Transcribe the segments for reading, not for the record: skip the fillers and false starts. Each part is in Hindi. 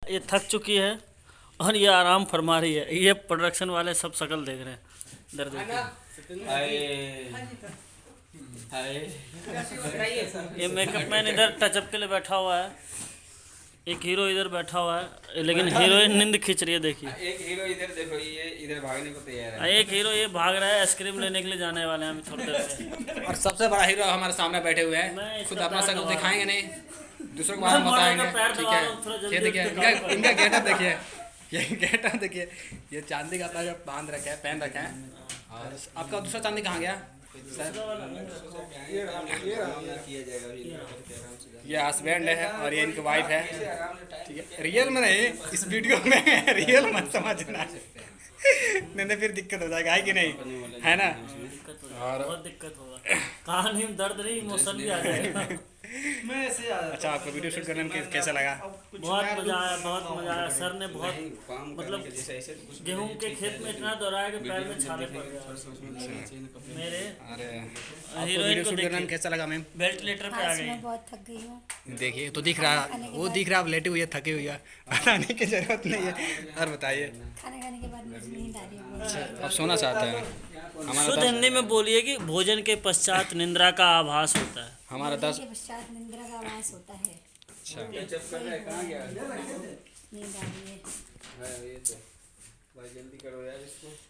ये थक चुकी है और ये आराम फरमा रही है। ये प्रोडक्शन वाले सब शक्ल देख रहे हैं। इधर देखिए, ये मेकअप मैन इधर टचअप के लिए बैठा हुआ है। एक हीरो इधर बैठा हुआ है, लेकिन हीरोइन नींद खींच रही है। देखिए, एक हीरो इधर देखो, ये इधर भागने को तैयार है। एक हीरो ये भाग रहा है, आइसक्रीम लेने के लिए जाने वाले हैं अभी थोड़ी देर में। और सबसे बड़ा हीरो हमारे सामने बैठे हुए हैं। खुद अपना शक्ल दिखाएंगे नहीं, दूसरों को बारे में बताएंगे। ठीक है, ये देखिए इनका गेटअप देखिए, ये गेटअप देखिए, ये चांदी का ताज बांध रखे हैं, पहन रखे हैं। और आपका दूसरा चांदी कहाँ गया? ये हस्बैंड है और ये इनकी वाइफ है। ठीक है, रियल में नहीं, इस वीडियो में रियल मत समझना, नहीं फिर दिक्कत हो जाएगा, है कि नहीं, है ना? और बहुत दिक्कत होगा, कहानी में दर्द नहीं, इमोशन भी आ जाएगा। अच्छा, आपको वीडियो शूट करने में कैसा लगा? बहुत मजा आया, बहुत मजा आया। सर ने बहुत मतलब गेहूं के खेत में इतना दौड़ाया कि पैर में छाले पड़ गए मेरे। अरे आपको वीडियो शूट करने में कैसा लगा मैम? वेंटिलेटर पे आ गई। मैं बहुत थक गई हूँ। देखिए तो दिख रहा, वो दिख रहा, आप लेटे हुए थके हुए हैं, आने की जरूरत नहीं है। और बताइए, खाना खाने के बाद मुझे नींद आ रही है। अब सोना चाहते हैं? शुद्ध हिंदी में बोलिए कि भोजन के पश्चात निद्रा का आभास होता है। हमारा 10 के पश्चात निद्रा का आभास होता है। अच्छा, नींद आ रही है।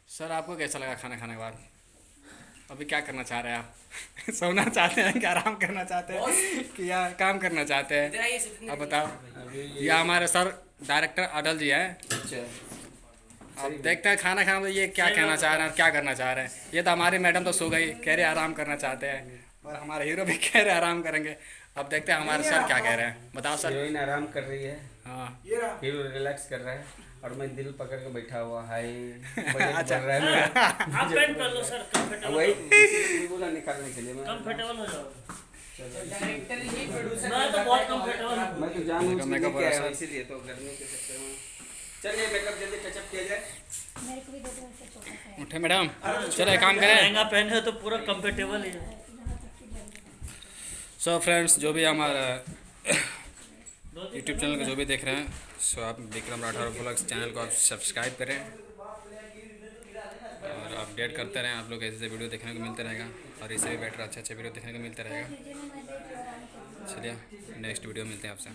सर आपको कैसा लगा खाना खाने के बाद? अभी क्या करना चाह रहे हैं आप? सोना चाहते हैं कि आराम करना चाहते हैं कि या काम करना चाहते हैं? अब बताओ। ये हमारे सर डायरेक्टर अटल जी है। अब देखते हैं खाना खाना ये क्या कहना चाह रहे हैं और क्या करना चाह रहे हैं। ये तो हमारी मैडम तो सो गई, कह रहे आराम करना चाहते हैं, और हमारे हीरो भी कह रहे आराम करेंगे। अब देखते हैं हमारे सर क्या कह रहे हैं। बताओ सर। हीरोइन आराम कर रही है, हाँ, हीरो रिलैक्स कर रहा है, और मैं दिल पकड़ के बैठा हुआ। हाय अच्छा। बढ़ रहा है मेरा। आप पेंट कर लो सर, कंफर्टेबल वही बोला निकालने के लिए कंफर्टेबल हो जाओ। मैं तो बहुत कंफर्टेबल हूँ। मैं तो जानबूझ के मेकअप लेके आया वाला हूँ, इसीलिए तो गर्मी के चक्कर में। चलिए मेकअप जल्दी टचअप किया जाए। मेरे को भी दो से छोटा सा है। उठे मैडम, चलो एक काम करें। लहंगा पहने तो पूरा कंफर्टेबल ही है। सो फ्रेंड्स, जो भी हमारा यूट्यूब चैनल को जो भी देख रहे हैं, सो आप विक्रम राठौर व्लॉग्स चैनल को आप सब्सक्राइब करें और अपडेट करते रहें। आप लोग ऐसे वीडियो देखने को मिलते रहेगा, और इससे भी बेटर अच्छे वीडियो देखने को मिलते रहेगा। चलिए नेक्स्ट वीडियो मिलते हैं आपसे।